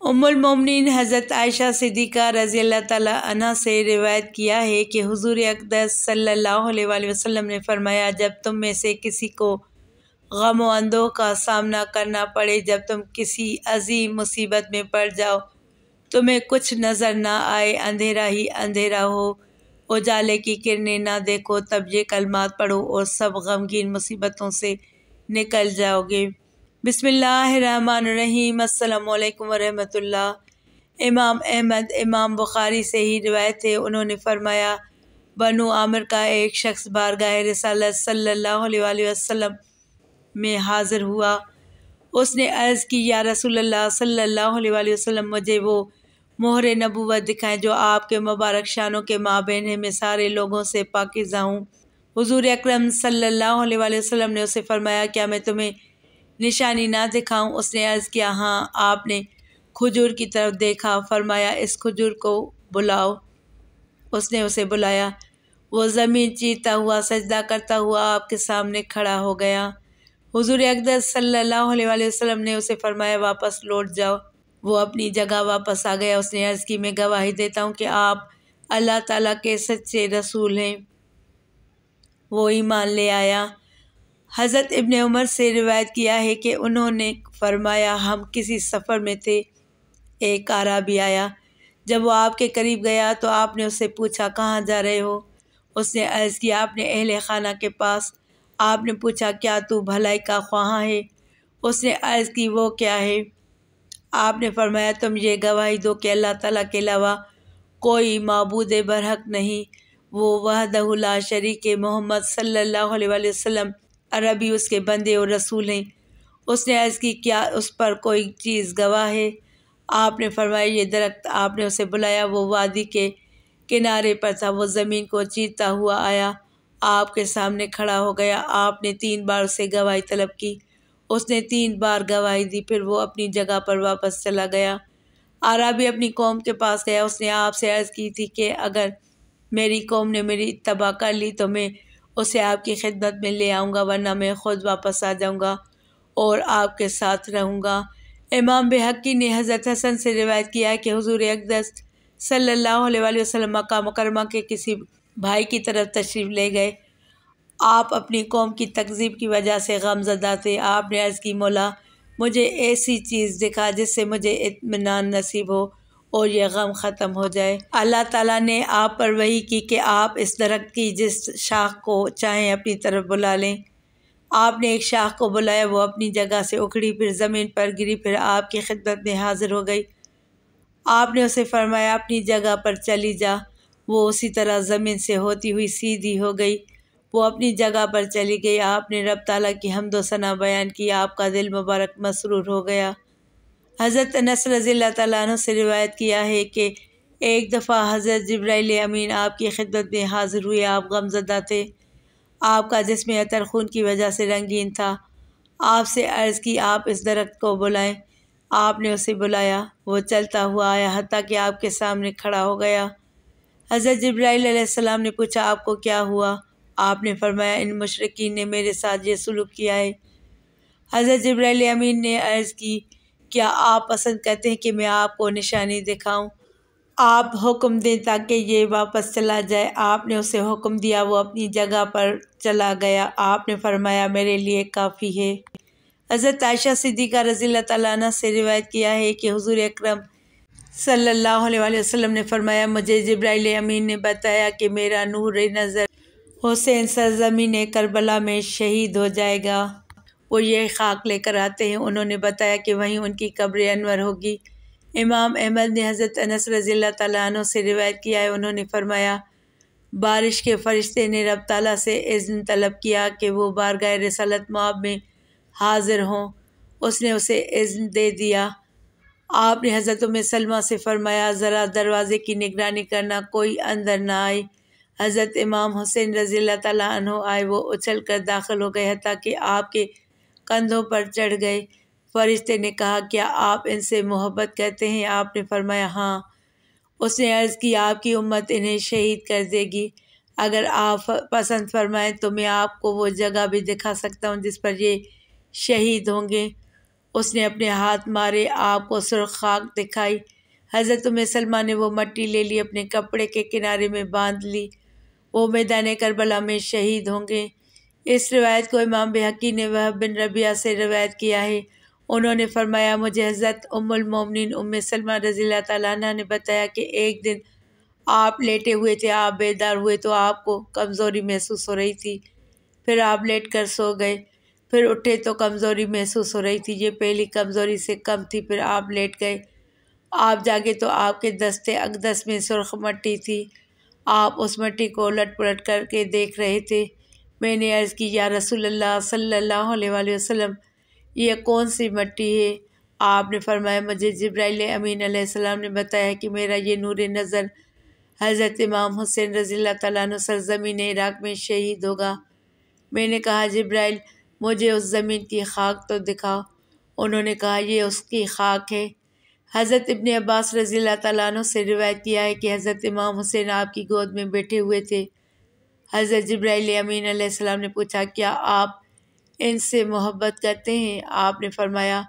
उम्मुल मोमिनीन हज़रत आयशा सिद्दीक़ा रज़ी अल्लाह ताला अन्हा से रिवायत किया है कि हुज़ूर अक़दस सल्लल्लाहु अलैहि वसल्लम ने फ़रमाया, जब तुम में से किसी को गम व अंदोह का सामना करना पड़े, जब तुम किसी अजीम मुसीबत में पड़ जाओ, तुम्हें कुछ नज़र ना आए, अंधेरा ही अंधेरा हो, उजाले की किरणें ना देखो, तब ये कलमात पढ़ो और सब गमगीन मुसीबतों से निकल जाओगे। बिस्मिल्लाहिर्रहमानिर्रहीम। अस्सलामु अलैकुम वरहमतुल्लाह। इमाम अहमद इमाम बुखारी से ही रिवायत है, उन्होंने फ़रमाया, बनु आमिर का एक शख्स बारगाह रिसालत सल्लल्लाहु अलैहि वसल्लम में हाज़िर हुआ। उसने अर्ज़ की, या रसूलल्लाह सल्लल्लाहु अलैहि वसल्लम, मुझे वो मोहर नबूवत दिखाएं जो आपके मुबारक शानों के माबैन है, मैं सारे लोगों से पाकीज़ा हूँ। हुज़ूर अकरम सल्लल्लाहु अलैहि वसल्लम ने उसे फ़रमाया, क्या मैं तुम्हें निशानी ना दिखाऊं? उसने अर्ज़ किया, हाँ। आपने खजूर की तरफ देखा, फरमाया, इस खजूर को बुलाओ। उसने उसे बुलाया। वो ज़मीन चीरता हुआ, सजदा करता हुआ आपके सामने खड़ा हो गया। हुज़ूर अक़दस सल्लल्लाहु अलैहि वसल्लम ने उसे फरमाया, वापस लौट जाओ। वो अपनी जगह वापस आ गया। उसने अर्ज़ की, मैं गवाही देता हूँ कि आप अल्लाह ताला के सच्चे रसूल हैं। वो ईमान ले आया। हज़रत इब्ने उमर से रिवायत किया है कि उन्होंने फरमाया, हम किसी सफ़र में थे, एक आराबी आया। जब वो आपके करीब गया तो आपने उससे पूछा, कहाँ जा रहे हो? उसने अर्ज़ किया, अपने अहले खाना के पास। आपने पूछा, क्या तू भलाई का ख्वाह है? उसने अर्ज़ की, वो क्या है? आपने फरमाया, तुम ये गवाही दो कि अल्लाह ताला के अलावा कोई माबूद बरहक नहीं, वो वहदहु ला शरीक, मोहम्मद सल्लल्लाहु अलैहि वसल्लम अरबी उसके बंदे और रसूल हैं। उसने अर्ज़ की, क्या उस पर कोई चीज़ गवाह है? आपने फरमाया, ये दरख्त। आपने उसे बुलाया। वो वादी के किनारे पर था। वो ज़मीन को चीरता हुआ आया, आपके सामने खड़ा हो गया। आपने 3 बार उसे गवाही तलब की। उसने 3 बार गवाही दी। फिर वो अपनी जगह पर वापस चला गया। आराबी अपनी कौम के पास गया। उसने आपसे अर्ज़ की थी कि अगर मेरी कौम ने मेरी इत्तबा कर ली तो मैं उसे आपकी खिदमत में ले आऊँगा, वरना मैं ख़ुद वापस आ जाऊँगा और आपके साथ रहूँगा। इमाम बैहक़ी ने हज़रत हसन से रिवायत किया है कि हुज़ूर अक़दस सल्लल्लाहु अलैहि वसल्लम मक्का मुकर्रमा के किसी भाई की तरफ तशरीफ़ ले गए। आप अपनी कौम की तकज़ीब की वजह से गमज़दा थे। आपने अर्ज़ की, मौला, मुझे ऐसी चीज़ दिखा जिससे मुझे इत्मीनान नसीब हो और ये गम ख़त्म हो जाए। अल्लाह ताला ने आप पर वही की कि आप इस दरख्त की जिस शाख को चाहें अपनी तरफ बुला लें। आपने एक शाख को बुलाया, वो अपनी जगह से उखड़ी, फिर ज़मीन पर गिरी, फिर आपकी खिदमत में हाज़िर हो गई। आपने उसे फरमाया, अपनी जगह पर चली जा। वो उसी तरह ज़मीन से होती हुई सीधी हो गई। वो अपनी जगह पर चली गई। आपने रब ताला की हम्द व सना बयान की। आपका दिल मुबारक मसरूर हो गया। हज़रत अनस रज़ी अल्लाह ताला अन्हु से रिवायत किया है कि एक दफ़ा हज़रत जिब्राइल अमीन आपकी खिदमत में हाज़िर हुए। आप गमज़दा थे। आपका जिस्म अतर खून की वजह से रंगीन था। आपसे अर्ज़ की, आप इस दरख्त को बुलाएं। आपने उसे बुलाया। वो चलता हुआ आया, हत्ता कि आपके सामने खड़ा हो गया। हज़रत जिब्राइल अलैहिस्सलाम ने पूछा, आपको क्या हुआ? आपने फरमाया, इन मुशरिकीन ने मेरे साथ ये सुलूक किया है। हज़रत जिब्राइल अमीन ने अर्ज़ की, क्या आप पसंद करते हैं कि मैं आपको निशानी दिखाऊं? आप हुक्म दें ताकि ये वापस चला जाए। आपने उसे हुक्म दिया। वो अपनी जगह पर चला गया। आपने फरमाया, मेरे लिए काफ़ी है। हज़रत आयशा सिद्दीक़ा रज़ियल्लाहु तआला अन्हा से रिवायत किया है कि हुज़ूर अकरम सल्लल्लाहु अलैहि वसल्लम ने फरमाया, मुझे जिब्राइल अमीन ने बताया कि मेरा नूर नज़र हुसैन सरज़मीन करबला में शहीद हो जाएगा। वो ये खाक लेकर आते हैं। उन्होंने बताया कि वहीं उनकी कब्र अनवर होगी। इमाम अहमद ने हज़रत अनस रज़ियल्लाहु तआला अन्हु से रिवायत किया है, उन्होंने फरमाया, बारिश के फ़रिश्ते ने रब ताला से इज़्न तलब किया कि वो बारगाह रिसालत मआब में हाज़िर हों। उसने उसे इज़्न दे दिया। आपने हज़रत उम्मे सलमा से फरमाया, ज़रा दरवाज़े की निगरानी करना, कोई अंदर ना आए। हज़रत इमाम हुसैन रज़ियल्लाहु तआला अन्हु आए। वो उछल कर दाखिल हो गए हत्ता कि आपके कंधों पर चढ़ गए। फ़रिश्ते ने कहा, क्या आप इनसे मोहब्बत करते हैं? आपने फरमाया, हाँ। उसने अर्ज़ की, आपकी उम्मत इन्हें शहीद कर देगी। अगर आप पसंद फरमाएं तो मैं आपको वो जगह भी दिखा सकता हूँ जिस पर ये शहीद होंगे। उसने अपने हाथ मारे, आपको सुर्ख खाक दिखाई। हज़रत उम्मे सलमा ने वो मट्टी ले ली, अपने कपड़े के किनारे में बांध ली। वो मैदान करबला में शहीद होंगे। इस रिवायत को इमाम बैहक़ी ने वहब बिन रबिया से रिवायत किया है। उन्होंने फरमाया, मुझे हज़रत उम्मुल मोमिनीन उम्मे सलमा रज़ियल्लाहु तआला अन्हा ने बताया कि एक दिन आप लेटे हुए थे, आप बेदार हुए तो आपको कमज़ोरी महसूस हो रही थी। फिर आप लेट कर सो गए, फिर उठे तो कमज़ोरी महसूस हो रही थी। ये पहली कमज़ोरी से कम थी। फिर आप लेट गए, आप जागे तो आपके दस्ते अक़दस में सुर्ख मट्टी थी। आप उस मट्टी को उलट पुलट करके देख रहे थे। मैंने अर्ज़ की, या रसूलल्लाह सल्लल्लाहु अलैहि वसल्लम, ये कौन सी मट्टी है? आपने फरमाया, मुझे जिब्राइल अमीन अलैहिस्सलाम ने बताया कि मेरा ये नूर नज़र हज़रत इमाम हुसैन रज़ियल्लाहु तआला अन्हु सरज़मीन इराक़ में शहीद होगा। मैंने कहा, जिब्राइल, मुझे उस ज़मीन की खाक तो दिखाओ। उन्होंने कहा, ये उसकी खाक है। हज़रत इब्ने अब्बास रज़ियल्लाहु तआला अन्हु से रिवायत किया है कि हज़रत इमाम हुसैन आपकी गोद में बैठे हुए थे। हज़रत जिब्राइल अमीन अलैहिस्सलाम ने पूछा, क्या आप इनसे मोहब्बत करते हैं? आपने फरमाया,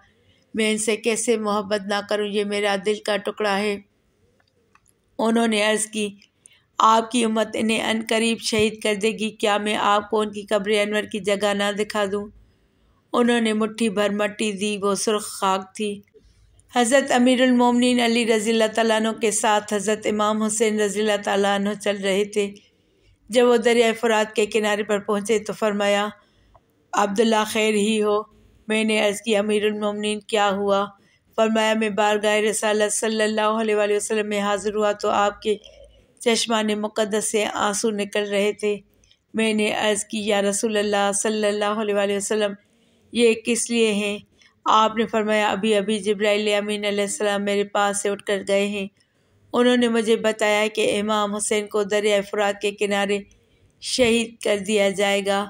मैं इनसे कैसे मोहब्बत ना करूं, ये मेरा दिल का टुकड़ा है। उन्होंने अर्ज़ की, आपकी उम्मत इन्हें अनकरीब शहीद कर देगी, क्या मैं आपको उनकी कब्र अनवर की जगह ना दिखा दूं? उन्होंने मुट्ठी भर मट्टी दी, वो सुर्ख खाक थी। हज़रत अमीरुल मोमिनीन अली रज़ियल्लाहु तआला अन्हु के साथ हज़रत इमाम हुसैन रज़ियल्लाहु तआला अन्हु चल रहे थे। जब वो दरिया फ़ुरात के किनारे पर पहुँचे तो फरमाया, अब्दुल्ला खैर ही हो। मैंने अर्ज़ की, अमीरुल मोमिनीन क्या हुआ? फरमाया, मैं बारगाह रिसालत सल्लल्लाहु अलैहि वसल्लम में हाज़िर हुआ तो आपके चश्मान मुक़द्दस से आंसू निकल रहे थे। मैंने अर्ज़ की, या रसूलल्लाह सल्लल्लाहु अलैहि वसल्लम, ये किस लिए हैं? आपने फरमाया, अभी अभी जिब्राइल अमीन अलैहिस्सलाम मेरे पास से उठकर गए हैं। उन्होंने मुझे बताया कि इमाम हुसैन को दरिया फ़ुरात के किनारे शहीद कर दिया जाएगा।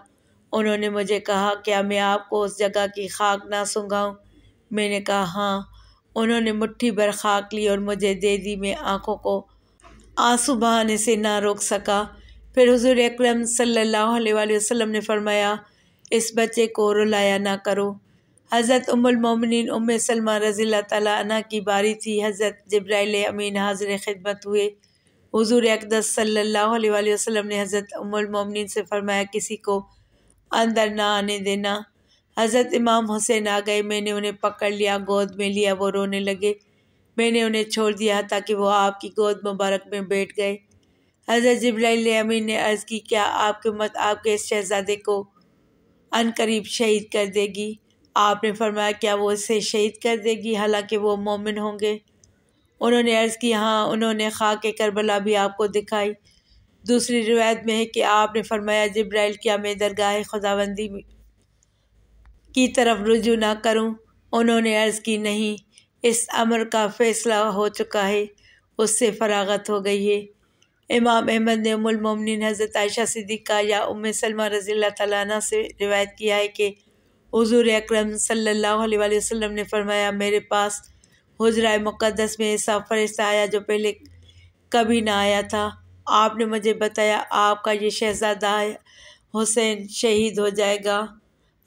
उन्होंने मुझे कहा, क्या मैं आपको उस जगह की खाक ना सुंघाऊं? मैंने कहा, हाँ। उन्होंने मुट्ठी भर खाक ली और मुझे दे दी। मैं आँखों को आंसू बहाने से ना रोक सका। फिर हुज़ूर अकरम सल्लल्लाहु अलैहि वसल्लम ने फरमाया, इस बच्चे को रुलाया ना करो। हज़रत उम्मुल मोमिनीन उम्मे सलमा रज़ियल्लाहु तआला अन्हा की बारी थी। हज़रत जिब्राइल अमीन हाज़िर खिदमत हुए। हुज़ूर अक़दस सल्लल्लाहु अलैहि वसल्लम ने हज़रत उम्मुल मोमिनीन से फरमाया, किसी को अंदर ना आने देना। हज़रत इमाम हुसैन आ गए। मैंने उन्हें पकड़ लिया, गोद में लिया। वो रोने लगे। मैंने उन्हें छोड़ दिया ताकि वो आपकी गोद मुबारक में बैठ गए। हज़रत जिब्राइल अमीन ने अर्ज़ की, क्या आपकी उम्मत आपके इस शहज़ादे को अनकरीब शहीद कर देगी? आपने फरमाया, क्या वो इसे शहीद कर देगी हालांकि वो मोमिन होंगे? उन्होंने अर्ज़ की, हाँ। उन्होंने खाक करबला भी आपको दिखाई। दूसरी रिवायत में है कि आपने फरमाया, जिब्राइल, क्या मैं दरगाह खुदावंदी की तरफ रुजू ना करूं? उन्होंने अर्ज़ की, नहीं, इस अमर का फ़ैसला हो चुका है, उससे फ़रागत हो गई है। इमाम अहमद ने उम्मुल मोमिनीन हज़रत आयशा सिद्दीक़ा या उम्मे सलमा रज़ियल्लाहु तआला अन्हा से रिवायत किया है कि हुज़ूर अकरम सल्लल्लाहु अलैहि वसल्लम ने फरमाया, मेरे पास हुजरा मुक़द्दस में ऐसा फ़रिश्ता आया जो पहले कभी ना आया था। आपने मुझे बताया, आपका ये शहज़ादा हुसैन शहीद हो जाएगा।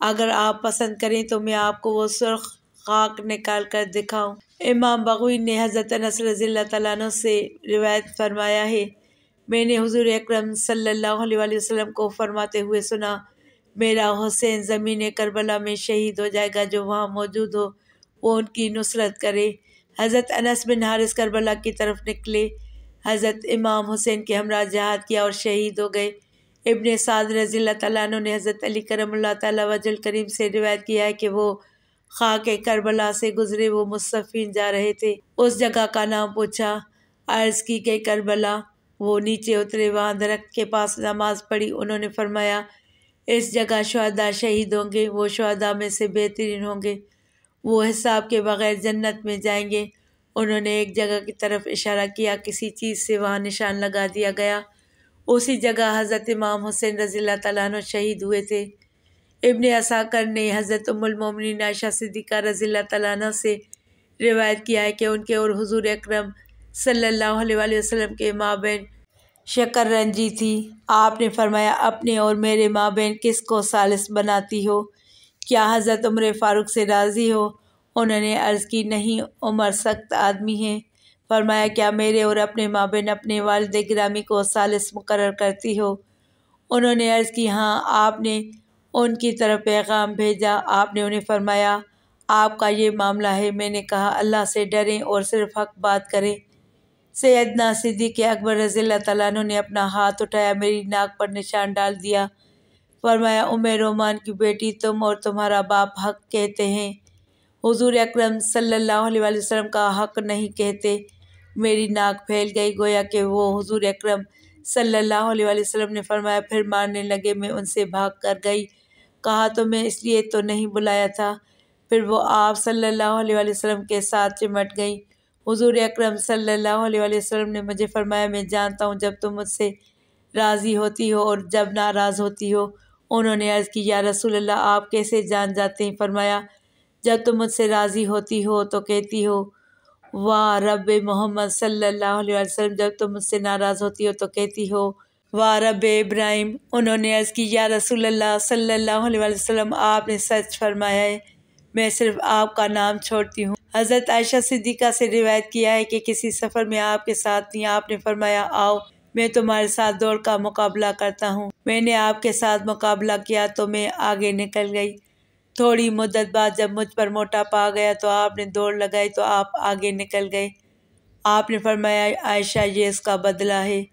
अगर आप पसंद करें तो मैं आपको वो सुर्ख खाक निकाल कर दिखाऊं। इमाम बग़वी ने हज़रत अनस रज़ियल्लाहु तआला अन्हु से रिवायत फरमाया है, मैंने हुज़ूर अकरम सल्लल्लाहु अलैहि वसल्लम को फरमाते हुए सुना, मेरा हुसैन ज़मीन करबला में शहीद हो जाएगा। जो वहाँ मौजूद हो वो उनकी नुसरत करे। हज़रत अनस बिन हारिस करबला की तरफ निकले। हज़रत इमाम हुसैन के हमरा जहाद किया और शहीद हो गए। इब्ने साद रज़ियल्लाहु तआला अन्हु ने हज़रत अली करमुल्लाह तआला वजहुल करीम से रिवायत किया है कि वो खाक करबला से गुज़रे, वो मुस्तफ़ीन जा रहे थे। उस जगह का नाम पूछा, अर्ज़ की गई करबला। वो नीचे उतरे, वहाँ दरख्त के पास नमाज़ पढ़ी। उन्होंने फरमाया, इस जगह शुहदा शहीद होंगे, वो शुहदा में से बेहतरीन होंगे, वो हिसाब के बग़ैर जन्नत में जाएंगे। उन्होंने एक जगह की तरफ इशारा किया, किसी चीज़ से वहाँ निशान लगा दिया गया। उसी जगह हज़रत इमाम हुसैन रज़ियल्लाहु तआला अन्हु शहीद हुए थे। इब्ने असाकर ने हज़रत उम्मुल मोमिनीन आयशा सिद्दीक़ा रज़ियल्लाहु तआला अन्हा से रिवायत किया है कि उनके और हुज़ूर अकरम सल्लल्लाहु अलैहि वसल्लम के माबैन शकररंजी थी। आपने फरमाया, अपने और मेरे माबैन किसको सालिस बनाती हो? क्या हज़रत उमर फ़ारूक से राज़ी हो? उन्होंने अर्ज़ की, नहीं, उमर सख्त आदमी है। फरमाया, क्या मेरे और अपने माबेन अपने वालिद गिरामी को सालिस मुकर्रर करती हो? उन्होंने अर्ज़ की, हाँ। आपने उनकी तरफ पैगाम भेजा। आपने उन्हें फरमाया, आपका ये मामला है। मैंने कहा, अल्लाह से डरें और सिर्फ हक बात करें। सैयदना सिद्दीक़ अकबर रज़ियल्लाहु तआला अन्हु ने अपना हाथ उठाया, मेरी नाक पर निशान डाल दिया। फरमाया, उम्मे रोमान की बेटी, तुम और तुम्हारा बाप हक कहते हैं, हुज़ूर अकरम सल्लल्लाहु अलैहि वसल्लम का हक नहीं कहते। मेरी नाक फैल गई, गोया कि वो हुज़ूर अकरम सल्लल्लाहु अलैहि वसल्लम ने फरमाया। फिर मारने लगे। मैं उनसे भाग कर गई। कहा, तुम्हें इसलिए तो नहीं बुलाया था। फिर वो आप सल्लल्लाहु अलैहि वसल्लम के साथ चिमट गई। हुज़ूर अकरम सल्लल्लाहु अलैहि वसल्लम ने मुझे फरमाया, मैं जानता हूँ जब तुम मुझसे राज़ी होती हो और जब नाराज़ होती हो। उन्होंने अर्ज़ की, या रसूल अल्लाह, आप कैसे जान जाते हैं? फरमाया, जब तुम मुझसे राज़ी होती हो तो कहती हो, वाह रब मोहम्मद सल्लल्लाहु अलैहि वसल्लम। जब तुम मुझसे नाराज़ होती हो तो कहती हो, वाह रब इब्राहिम। उन्होंने अर्ज़ की, या रसूल अल्लाह सल्लल्लाहु अलैहि वसल्लम, आपने सच फरमाया है, मैं सिर्फ आपका नाम छोड़ती हूँ। हज़रत आयशा सिद्दीक़ा से रिवायत किया है कि किसी सफ़र में आपके साथ थी। आपने फरमाया, आओ मैं तुम्हारे साथ दौड़ का मुकाबला करता हूँ। मैंने आपके साथ मुकाबला किया तो मैं आगे निकल गई। थोड़ी मुद्दत बाद जब मुझ पर मोटापा आ गया तो आपने दौड़ लगाई तो आप आगे निकल गए। आपने फरमाया, आयशा, ये इसका बदला है।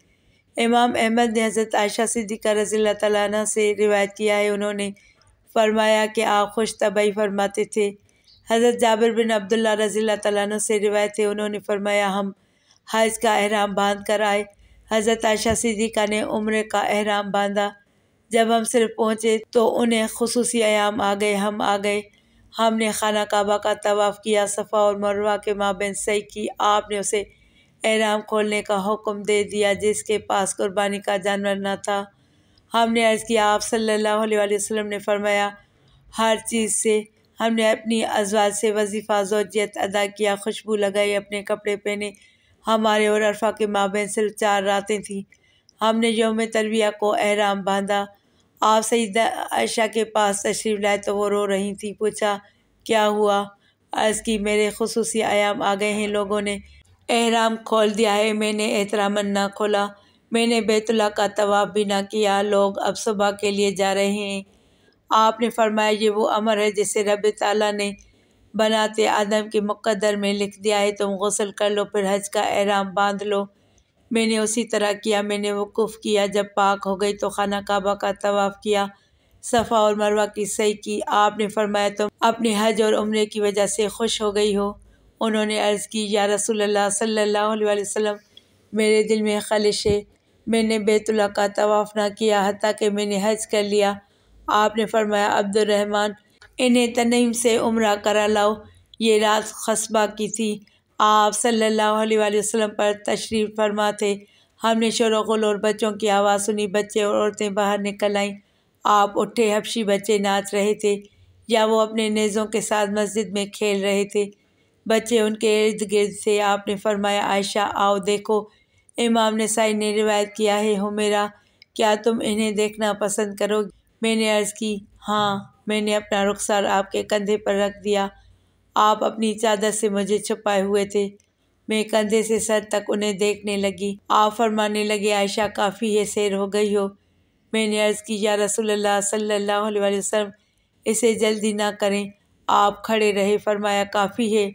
इमाम अहमद ने हज़रत आयशा सिद्दीक़ा रज़ियल्लाहु तआला अन्हा से रिवायत किया है, उन्होंने फरमाया कि आप खुश तबई फरमाते थे। हज़रत जाबिर बिन अब्दुल्लाह रज़ियल्लाहु तआला अन्हु से रिवायत है, उन्होंने फरमाया, हम हज का एहराम बांध कर आए। हज़रत आयशा सिद्दीक़ा ने उम्रे का एहराम बांधा। जब हम सिर्फ पहुँचे तो उन्हें खुसूसी अयाम आ गए। हम आ गए। हमने खाना काबा का तवाफ़ किया, सफ़ा और मरवा के माबैन सई की। आपने उसे एहराम खोलने का हुक्म दे दिया जिसके पास कुर्बानी का जानवर न था। हमने अर्ज़ किया, आप सल्लल्लाहु अलैहि वसल्लम ने फरमाया, हर चीज़ से। हमने अपनी अज़वाज से वजीफ़ा ज़ौजियत अदा किया, खुशबू लगाई, अपने कपड़े पहने। हमारे और अरफा के माबैन सिर्फ 4 रातें थीं। हमने यौम तरविया को एहराम बांधा। आप सईदा आयशा के पास तशरीफ़ लाए तो वो रो रही थी। पूछा, क्या हुआ? अर्ज़ की, मेरे खुसूसी अयाम आ गए हैं, लोगों ने एहराम खोल दिया है। मैंने एहतरामन ना खोला। मैंने बैतुल्लाह का तवाफ़ भी ना किया। लोग अब सुबह के लिए जा रहे हैं। आपने फरमाया, ये वो अमर है जिसे रब ताला ने बनाते आदम के मुक़द्दर में लिख दिया है। तुम गुस्ल कर लो, फिर हज का एहराम बांध लो। मैंने उसी तरह किया। मैंने वक़ूफ़ किया। जब पाक हो गई तो खाना काबा का तवाफ़ किया, सफ़ा और मरवा की सई की। आपने फरमाया, तुम अपने हज और उम्रे की वजह से खुश हो गई हो? उन्होंने अर्ज़ की, या रसूल अल्लाह सल्लल्लाहु अलैहि वसल्लम, मेरे दिल में ख़लिश है। मैंने बैतुल्लाह का तवाफ़ ना किया हत्ता कि मैंने हज कर लिया। आपने फरमाया, अब्दुर्रहमान, इन्हें तनईम से उम्रा करा लाओ। ये रात खस्बा की थी। आप सल्लल्लाहु अलैहि वसल्लम पर तशरीफ़ फरमा थे। हमने शोर-गुल और बच्चों की आवाज़ सुनी। बच्चे और औरतें बाहर निकल आईं। आप उठे। हबशी बच्चे नाच रहे थे या वो अपने नेज़ों के साथ मस्जिद में खेल रहे थे। बच्चे उनके इर्द गिर्द थे। आपने फरमाया, आयशा, आओ देखो। इमाम नसाई ने रिवायत किया है, हुमैरा, क्या तुम इन्हें देखना पसंद करोगी? मैंने अर्ज़ की, हाँ। मैंने अपना रुखसार आपके कंधे पर रख दिया। आप अपनी चादर से मुझे छुपाए हुए थे। मैं कंधे से सर तक उन्हें देखने लगी। आप फरमाने लगे, आयशा, काफ़ी है, सैर हो गई हो। मैंने अर्ज़ की, या रसूल अल्लाह सल्लल्लाहु अलैहि वसल्लम, इसे जल्दी ना करें। आप खड़े रहे। फरमाया, काफ़ी है।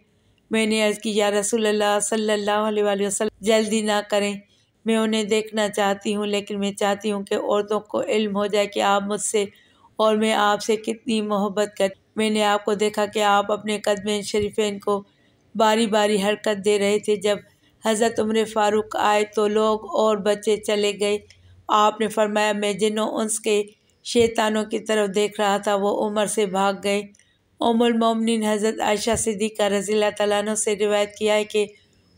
मैंने अर्ज़ की, या रसूल अल्लाह सल्लल्लाहु अलैहि वसल्लम, जल्दी ना करें। मैं उन्हें देखना चाहती हूँ, लेकिन मैं चाहती हूँ कि औरतों को इल्म हो जाए कि आप मुझसे और मैं आपसे कितनी मोहब्बत कर। मैंने आपको देखा कि आप अपने कदमैन शरीफैन को बारी बारी हरकत दे रहे थे। जब हज़रत उमर फ़ारूक आए तो लोग और बच्चे चले गए। आपने फरमाया, मैं जिन्हों उनके शैतानों की तरफ देख रहा था वो उमर से भाग गए। उम्मुल मोमिनीन हज़रत आयशा सिद्दीक़ा रज़ियल्लाहु तआला अन्हा से रिवायत किया है कि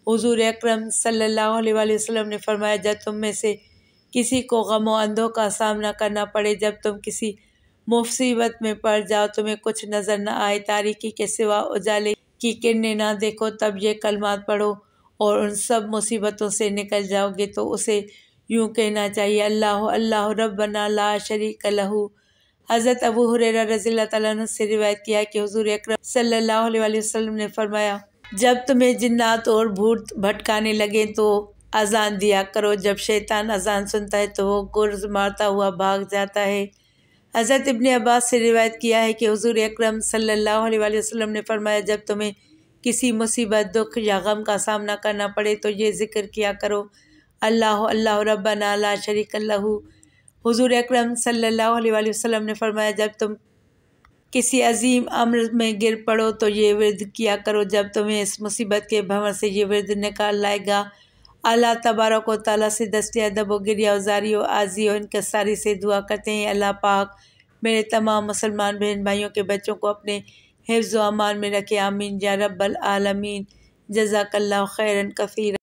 हुज़ूर अकरम सल्लल्लाहु अलैहि वसल्लम ने फरमाया, जब तुम में से किसी को गम व अंधों का सामना करना पड़े, जब तुम किसी मुसीबत में पड़ जाओ, तुम्हें कुछ नज़र न आए, तारीकी के सिवा उजाले की किरणें ना देखो, तब ये कलमात पढ़ो और उन सब मुसीबतों से निकल जाओगे। तो उसे यूँ कहना चाहिए, अल्लाह अल्लाह रब्बना ला शरीक लहू, हज़रत अबू हुरैरा रज़ियल्लाहु ताला अन्हु से रिवायत किया है कि हुज़ूर अकरम सल्लल्लाहु अलैहि वसल्लम ने फरमाया, जब तुम्हें जिन्नात और भूत भटकाने लगे तो अजान दिया करो। जब शैतान अजान सुनता है तो वो गुर्ज मारता हुआ भाग जाता है। हज़रत इब्ने अब्बास से रिवायत किया है कि हुज़ूर अकरम सल्लल्लाहु अलैहि वसल्लम ने फरमाया, जब तुम्हें किसी मुसीबत, दुख या गम का सामना करना पड़े तो ये ज़िक्र किया करो, अल्लाह अल्लाह रब्बना ला शरीक लहू। हुज़ूर अकरम सल्लल्लाहु अलैहि वसल्लम ने फरमाया, जब तुम किसी अजीम अम्र में गिर पड़ो तो ये विर्द किया करो। जब तुम्हें इस मुसीबत के भंवर से ये विर्द निकाल लाएगा, अल्लाह तबारक व तआला से दस्ते अदब व गिरिया उजारी व आजी और इनकसारी से दुआ करते हैं, अल्लाह पाक मेरे तमाम मुसलमान बहन भाइयों के बच्चों को अपने हिफ्ज़ व अमान में रखे। आमीन या रब्बल आलमीन। जज़ाकल्लाहु खैरन कसीरा।